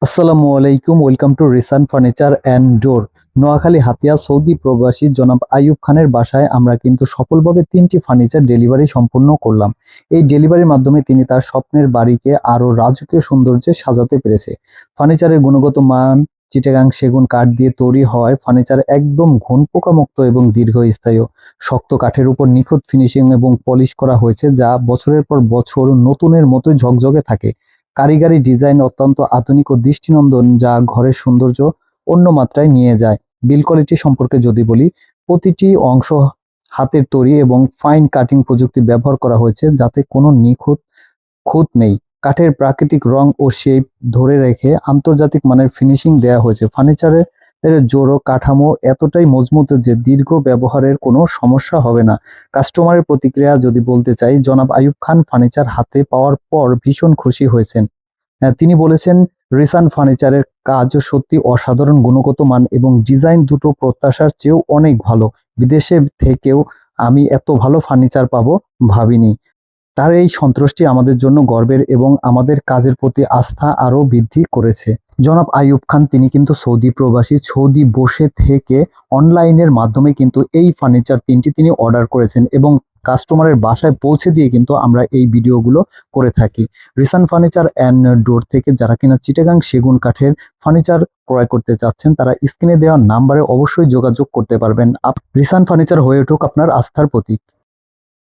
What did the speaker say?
আসসালামু আলাইকুম, welcome to রিসান furniture and door. Noakhali Hatiya Saudi প্রবাসী জনাব আইয়ুব খানের বাসায় আমরা কিন্তু সফলভাবে 3টি ফার্নিচার ডেলিভারি সম্পূর্ণ করলাম। এই ডেলিভারির মাধ্যমে তিনি তার স্বপ্নের বাড়িকে আরও রাজকীয় সৌন্দর্যে সাজাতে পেরেছে। ফার্নিচারের গুণগত মান চিটাগাং সেগুন কাঠ দিয়ে তৈরি হওয়ায় ফার্নিচার একদম ঘুণ পোকামুক্ত এবং দীর্ঘস্থায়ী। শক্ত কাঠের উপর নিখুঁত ফিনিশিং এবং পলিশ করা হয়েছে, যা বছরের পর বছর নতুনের মতোই ঝকঝকে থাকে। কারিগরি ডিজাইন অত্যন্ত আধুনিক ও দৃষ্টিনন্দন, যা ঘরের সৌন্দর্য অন্য মাত্রায় নিয়ে যায়। বিল কোয়ালিটি সম্পর্কে যদি বলি, প্রতিটি অংশ হাতের তৈরি এবং ফাইন কাটিং প্রযুক্তি ব্যবহার করা হয়েছে, যাতে কোনো নিখুঁত খুঁত নেই। কাঠের প্রাকৃতিক রং ও শেপ ধরে রেখে আন্তর্জাতিক মানের ফিনিশিং দেওয়া হয়েছে। ফার্নিচারের জোড়ো কাঠামো এতটাই মজবুত যে দীর্ঘ ব্যবহারের কোনো সমস্যা হবে না। কাস্টমারের প্রতিক্রিয়া যদি বলতে চাই, জনাব আইয়ুব খান ফার্নিচার হাতে পাওয়ার পর ভীষণ খুশি হয়েছেন। তিনি বলেছেন, রিসান ফার্নিচারের কাজ সত্যি অসাধারণ, গুণগত মান এবং ডিজাইন দুটো প্রত্যাশার চেয়েও অনেক ভালো। বিদেশে থেকেও আমি এত ভালো ফার্নিচার পাবো ভাবিনি। তার এই সন্তুষ্টি আমাদের জন্য গর্বের এবং আমাদের কাজের প্রতি আস্থা আরও বৃদ্ধি করেছে। জনাব আইয়ুব খান তিনি কিন্তু সৌদি প্রবাসী। সৌদি বসে থেকে অনলাইনের মাধ্যমে কিন্তু এই ফার্নিচার 3টি তিনি অর্ডার করেছেন এবং কাস্টমারের বাসায় পৌঁছে দিয়ে কিন্তু আমরা এই ভিডিওগুলো করে থাকি। রিসান ফার্নিচার অ্যান্ড ডোর থেকে যারা কিনা চিটাগাং সেগুন কাঠের ফার্নিচার ক্রয় করতে চাচ্ছেন, তারা স্ক্রিনে দেওয়া নাম্বারে অবশ্যই যোগাযোগ করতে পারবেন। রিসান ফার্নিচার হয়ে উঠুক আপনার আস্থার প্রতীক।